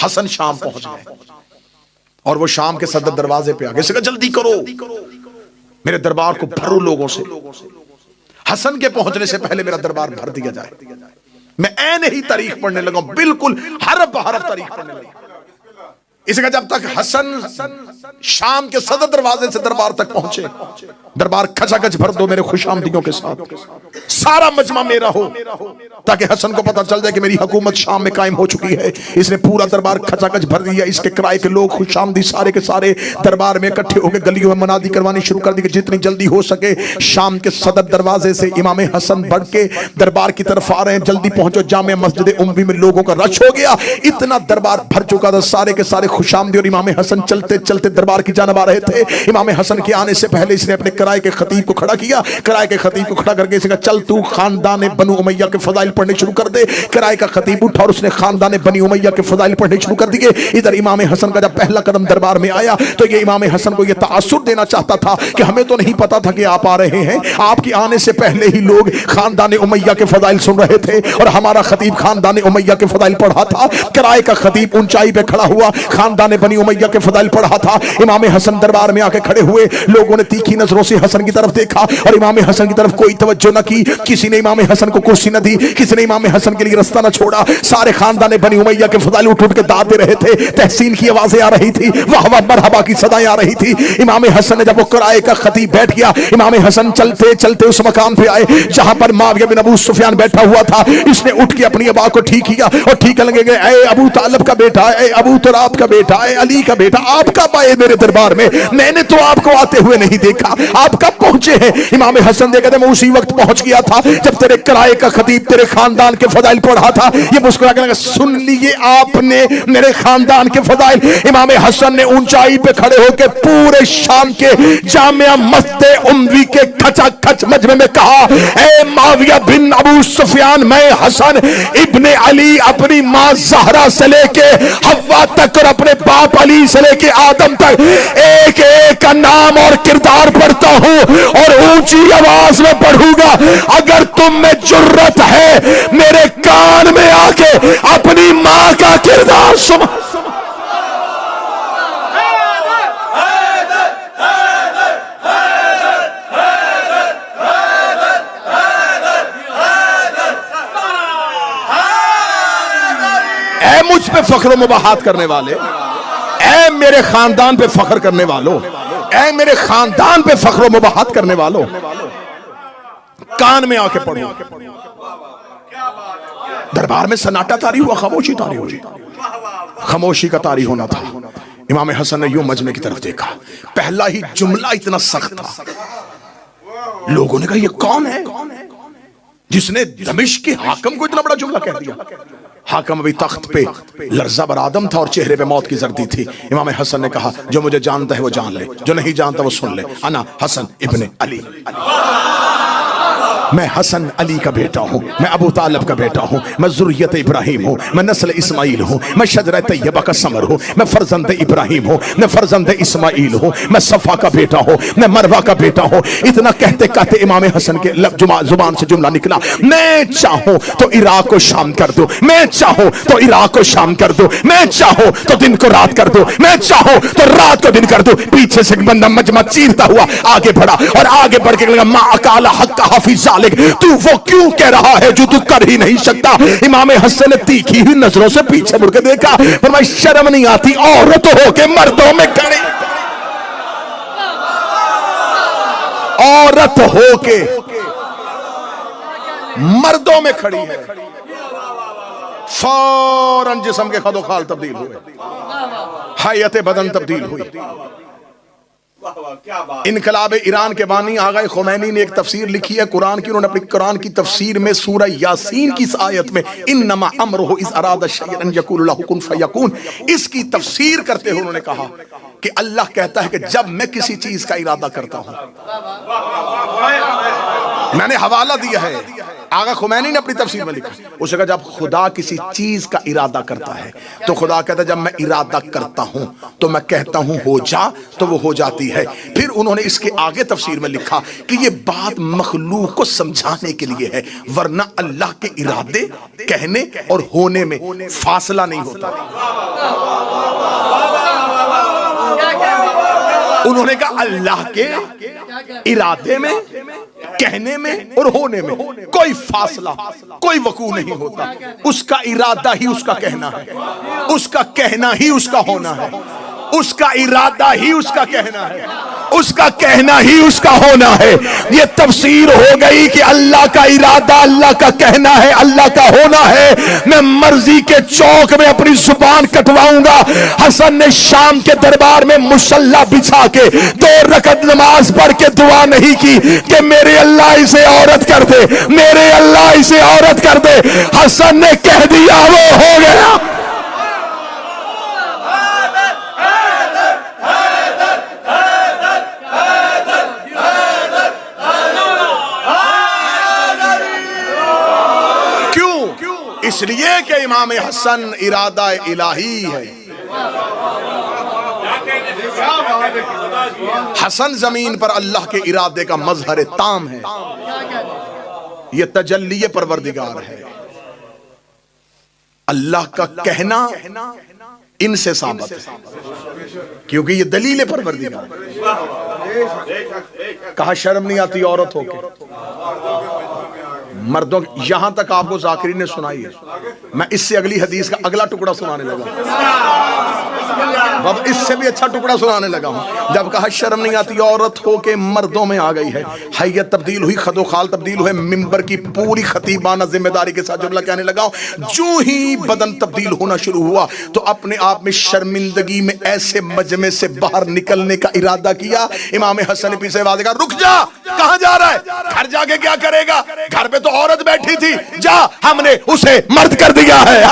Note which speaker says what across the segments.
Speaker 1: حسن شام پہنچ گئے اور وہ شام کے صدر دروازے پہ آگے سے کہا جلدی کرو میرے دربار کو بھرو لوگوں سے، حسن کے پہنچنے سے پہلے میرا دربار بھر دیا جائے۔ میں عین ہی تاریخ پڑھنے لگا ہوں، بالکل حرف بحرف تاریخ پڑھنے لگا۔ اس کا جب تک حسن شام کے صدر دروازے سے دربار تک پہنچے، دربار کھچا کھچ بھر دو میرے خوش آمدیوں کے ساتھ، سارا مجمع میرا ہو، تاکہ حسن کو پتا چل جائے کہ میری حکومت شام میں قائم ہو چکی ہے۔ اس نے پورا دربار کھچا کھچ بھر دیا، اس کے کرائے کے لوگ خوش آمدی سارے کے سارے دربار میں اکٹھے ہو کے گلیوں میں منادی کروانی شروع کر دی کہ جتنی جلدی ہو سکے شام کے صدر دروازے سے امام حسن بڑھ کے دربار کی طرف آ رہے ہیں، جلدی پہنچو۔ جامع مسجد اموی میں لوگوں کا رش ہو گیا، اتنا دربار بھر چکا تھا، سارے کے سارے خوش آمدی، اور امام حسن چلتے چلتے دربار کی جانب آ رہے تھے۔ امام حسن کے آنے سے پہلے اس نے اپنے کرائے کے خطیب کو کھڑا کیا، کرائے کے خطیب کو کھڑا کر کے اسے کہا چل تو خاندان بنو امیہ کے فضائل پڑھنے شروع کر دے۔ کرائے کا خطیب اٹھا اور اس نے خاندان بنی امیہ کے فضائل پڑھنے شروع کر دیے۔ ادھر امام حسن کا جب پہلا قدم دربار میں آیا تو یہ امام حسن کو یہ تاثر دینا چاہتا تھا کہ ہمیں تو نہیں پتا تھا کہ آپ آ رہے ہیں، آپ کے آنے سے پہلے ہی لوگ خاندان امیہ کے فضائل سن رہے تھے اور ہمارا خطیب خاندان امیہ کے فضائل پڑھا تھا۔ کرائے کا خطیب اونچائی پہ کھڑا ہوا، خاندان بنی امیہ کے فضائل پڑھا تھا۔ امام حسن دربار میں آ کے کھڑے ہوئے، لوگوں نے تیکھی نظروں سے حسن کی طرف دیکھا اور امام حسن کی طرف کوئی توجہ نہ کی، کسی نے امام حسن کو کرسی نہ دی، کسی نے امام حسن کے لیے رستہ نہ چھوڑا۔ سارے خاندان بنی امیہ کے فضائل اٹھ اٹھ کے داد دے رہے تھے، تحسین کی آوازیں آ رہی تھی، واہ واہ مرحبا کی صدائیں آ رہی تھی۔ امام حسن نے جب وہ کرائے کا خطیب بیٹھ گیا، امام حسن چلتے چلتے اس مقام پہ آئے جہاں پر معاویہ بن ابو سفیان بیٹھا ہوا تھا۔ اس نے اٹھ کے اپنی ابا کو ٹھیک کیا اور ٹھیک لگے گئے، اے ابو طالب کا بیٹا، اے ابو تراب کا بیٹا، اے علی کا بیٹا، آپ کب آئے میرے دربار میں نے تو آپ کو آتے ہوئے نہیں دیکھا، آپ کب پہنچے ہیں؟ امام حسن نے کہتے میں اسی وقت پہنچ گیا تھا جب تیرے کرائے کا خطیب تیرے خاندان کے فضائل پڑھا تھا۔ یہ مسکرا کے لگا سن لیے آپ نے میرے خاندان کے فضائل۔ امام حسن نے اونچائی پہ کھڑے ہو کے پورے شام کے جامع مسجد اموی کے کھچا کھچ مجمع میں کہا، اے معاویہ بن ابو سفیان، میں حسن ابن علی اپنی ماں زہرا سے لے کے حوا تک اور اپنے باپ علی سے لے کے آدم تک ایک ایک کا نام اور کردار پڑھتا ہوں اور اونچی آواز میں پڑھوں گا۔ اگر تم میں جرت ہے میرے کان میں آ کے اپنی ماں کا کردار سن۔ اے مجھ پہ فخر و مباحات کرنے والے، اے میرے خاندان پہ فخر کرنے والوں، اے میرے خاندان پہ فخر و مباحات کرنے والوں، کان میں آ کے پڑھو۔ دربار میں سناٹا طاری ہوا، خاموشی طاری ہوئی، خاموشی کا طاری ہونا تھا۔ امام حسن نے یوں مجمع کی طرف دیکھا، پہلا ہی جملہ اتنا سخت تھا، لوگوں نے کہا یہ کون ہے جس نے دمشق کے حاکم کو اتنا بڑا جملہ کہہ دیا؟ حاکم ابھی تخت پہ لرزہ بر آدم تھا اور چہرے پہ موت کی زردی تھی۔ امام حسن نے کہا جو مجھے جانتا ہے وہ جان لے، جو نہیں جانتا وہ سن لے، انا حسن ابن علی، میں حسن علی کا بیٹا ہوں، میں ابو طالب کا بیٹا ہوں، میں ذریت ابراہیم ہوں، میں نسل اسماعیل ہوں، میں شجرہ طیبہ کا ثمر ہوں، میں فرزند ابراہیم ہوں، میں فرزند اسماعیل ہوں، میں صفا کا بیٹا ہوں، میں مروہ کا بیٹا ہوں۔ اتنا کہتے کہتے امام حسن کے زبان سے جملہ نکلا، میں چاہوں تو عراق کو شام کر دو، میں چاہوں تو عراق کو شام کر دو، میں چاہوں تو دن کو رات کر دو، میں چاہوں تو رات کو دن کر دو۔ پیچھے سے بندہ مجمع چیرتا ہوا آگے بڑھا اور آگے بڑھ کے لگا ما اکال حق حافظ تو وہ کیوں کہہ رہا ہے جو تو کر ہی نہیں سکتا؟ امام حسن نے تیکھی ہوئی نظروں سے پیچھے مڑ کے دیکھا، فرمایا شرم نہیں آتی عورت ہو کے مردوں میں کھڑی، عورت ہو کے مردوں میں کھڑی ہے۔ فوراً جسم کے خد و خال تبدیل ہوئے، حیات بدن تبدیل ہوئی۔ انقلاب ایران کے بانی آغا خمینی نے ایک تفسیر لکھی ہے قرآن کی، انہوں نے اپنی قرآن کی تفسیر میں سورہ یاسین کی اس آیت میں انما امرہ اذ اراد شیئا ان یقول لہ کن فیکون، اس کی تفسیر کرتے ہوئے انہوں نے کہا کہ اللہ کہتا ہے کہ جب میں کسی چیز کا ارادہ کرتا ہوں، میں نے حوالہ دیا ہے آغا خمینی نے اپنی تفسیر میں لکھا، اس نے کہا جب خدا کسی چیز کا ارادہ کرتا ہے تو خدا کہتا ہے جب میں ارادہ کرتا ہوں تو میں کہتا ہوں ہو جا تو وہ ہو جاتی ہے۔ پھر انہوں نے اس کے آگے تفسیر میں لکھا کہ یہ بات مخلوق کو سمجھانے کے لیے ہے، ورنہ اللہ کے ارادے کہنے اور ہونے میں فاصلہ نہیں ہوتا۔ انہوں نے کہا اللہ کے ارادے میں، کہنے میں اور ہونے میں کوئی فاصلہ، کوئی وقوع نہیں ہوتا۔ اس کا ارادہ ہی اس کا کہنا ہے، اس کا کہنا ہی اس کا ہونا ہے، اس کا ارادہ ہی اس کا کہنا ہے، اس کا کہنا ہی اس کا ہونا ہے۔ یہ تفسیر ہو گئی کہ اللہ کا ارادہ اللہ کا کہنا ہے، اللہ کا ہونا ہے۔ میں مرضی کے چوک میں اپنی زبان کٹواؤں گا۔ حسن نے شام کے دربار میں مصلی بچھا کے 2 رکعت نماز پڑھ کے دعا نہیں کی کہ میرے اللہ اسے عورت کر دے، میرے اللہ اسے عورت کر دے۔ حسن نے کہہ دیا وہ ہو گیا۔ اس لیے کہ امام حسن ارادہ الہی ہے۔ حسن زمین پر اللہ کے ارادے کا مظہر تام ہے، یہ تجلی پروردگار ہے۔ اللہ کا کہنا ان سے ثابت ہے کیونکہ یہ دلیل پروردگار ہے۔ کہا شرم نہیں آتی عورت ہو کے؟ مردوں یہاں تک آپ کو ذاکرین نے سنائی ہے، میں اس سے اگلی حدیث کا اگلا ٹکڑا سنانے لگا، اب اس سے بھی اچھا ٹکڑا سنانے لگا ہوں۔ جب کہا شرم نہیں آتی عورت ہو کے مردوں میں آ گئی ہے، حیت تبدیل ہوئی، خد و خال تبدیل ہوئے، ممبر کی پوری خطیبانہ ذمہ داری کے ساتھ جملہ کہنے لگا ہوں۔ جو ہی بدن تبدیل ہونا شروع ہوا تو اپنے آپ میں شرمندگی میں ایسے مجمع سے باہر نکلنے کا ارادہ کیا۔ امام حسن نے پیچھے آواز کہا رک جا، کہاں جا رہا ہے؟ گھر جا کے کیا کرے گا؟ گھر پہ تو عورت بیٹھی تھی، جا ہم نے اسے مرد کر دیا ہے،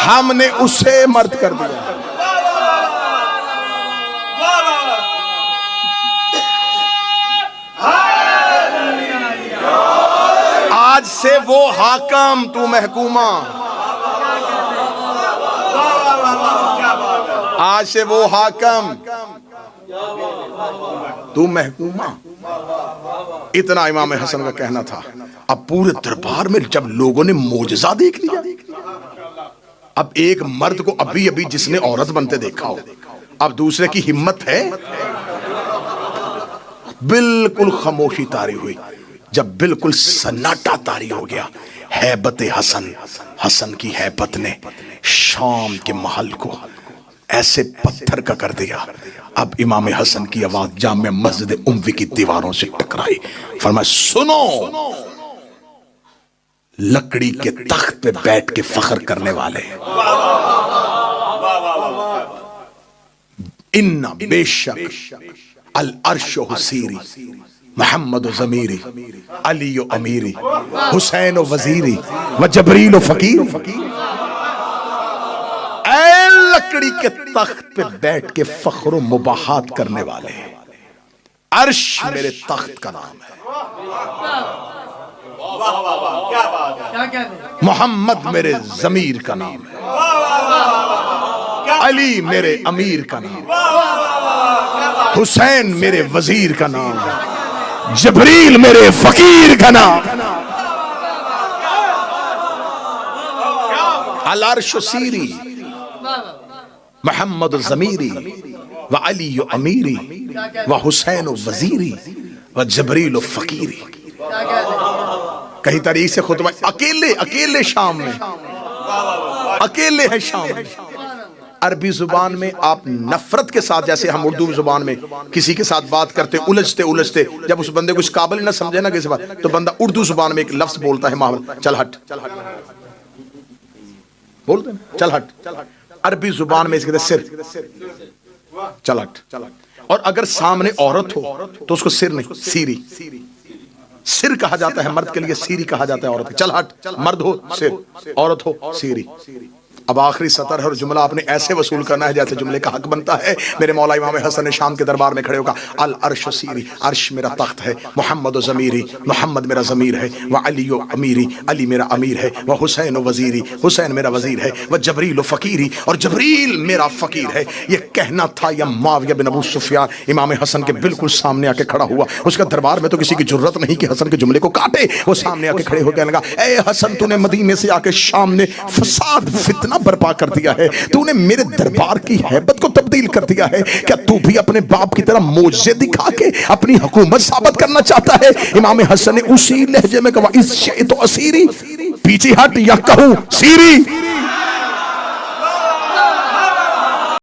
Speaker 1: ہم نے اسے مرد کر دیا۔ آج سے وہ حاکم تو محکومہ، آج سے وہ حاکم تو محکومہ۔ اتنا امام حسن کا کہنا تھا۔ اب پورے دربار میں جب لوگوں نے معجزہ دیکھ لیا، اب ایک مرد کو ابھی جس نے عورت بنتے دیکھا ہو، اب دوسرے کی ہمت ہے؟ بالکل خاموشی طاری ہوئی۔ جب بالکل سناٹا طاری ہو گیا، ہیبت حسن کی ہیبت نے شام کے محل کو ایسے پتھر کا کر دیا۔ اب امام حسن کی آواز جامع مسجد اموی کی دیواروں سے ٹکرائی، فرمایا سنو، لکڑی کے تخت پہ بیٹھ کے فخر کرنے والے، ان بے شک العرش و حسیری، محمد و ضمیری، علی و امیری، حسین و وزیری، و جبریل و فقیر۔ اے لکڑی کے تخت پہ بیٹھ کے فخر و مباحات کرنے والے، عرش میرے تخت کا نام ہے، محمد میرے ضمیر کا نام ہے، علی میرے امیر کا نام ہے، حسین میرے وزیر کا نام ہے، جبریل میرے فقیر کا نام ہے۔ العرش سیری، محمد ضمیری، و علی و امیری، و حسین و وزیری، و جبریل و فقیری۔ کہیں تاریخ سے خطبہ اکیلے شام میں، اکیلے ہیں شام میں۔ عربی زبان میں آپ نفرت کے ساتھ، جیسے ہم اردو زبان میں کسی کے ساتھ بات کرتے الجھتے جب اس بندے کو اس قابل نہ سمجھے نا کسی بات، تو بندہ اردو زبان میں ایک لفظ بولتا ہے محاورہ، چل ہٹ، بولتے ہیں چل ہٹ۔ عربی زبان میں اس کے سر، چل ہٹ۔ اور اگر سامنے عورت ہو تو اس کو سر نہیں، سیری، سر کہا جاتا ہے مرد کے لیے، سیری کہا جاتا ہے عورت، چل ہٹ، مرد ہو سر، عورت ہو سیری۔ اب آخری سطر ہے اور جملہ آپ نے ایسے وصول کرنا ہے جیسے جملے کا حق بنتا ہے. میرے مولا امام حسن نے شام کے دربار میں کھڑے ہو کہا العرش سیری، عرش میرا تخت ہے، محمد و ضمیری، محمد میرا ضمیر ہے، وعلی و امیری، علی میرا امیر ہے، وحسین و وزیری، حسین میرا وزیر ہے، وجبریل و فقیری، اور جبریل میرا فقیر ہے. یہ کہنا تھا یا معاویہ بن ابو سفیان امام حسن کے بالکل سامنے آ کے کھڑا ہوا. اس کا دربار میں تو کسی کی جرت نہیں کہ حسن کے جملے کو کاٹے. وہ سامنے آ کے کھڑے ہو کہنے لگا اے حسن، تو نے مدینے سے آ کے شام نے فساد فتنہ برپا کر دیا ہے، تو نے میرے دربار کی ہیبت کو تبدیل کر دیا ہے. کیا تو بھی اپنے باپ کی طرح معجزے دکھا کے اپنی حکومت ثابت کرنا چاہتا ہے؟ امام حسن نے اسی لہجے میں کہا اس شئ تو اسیری، پیچھے ہٹ یا کہوں سیری.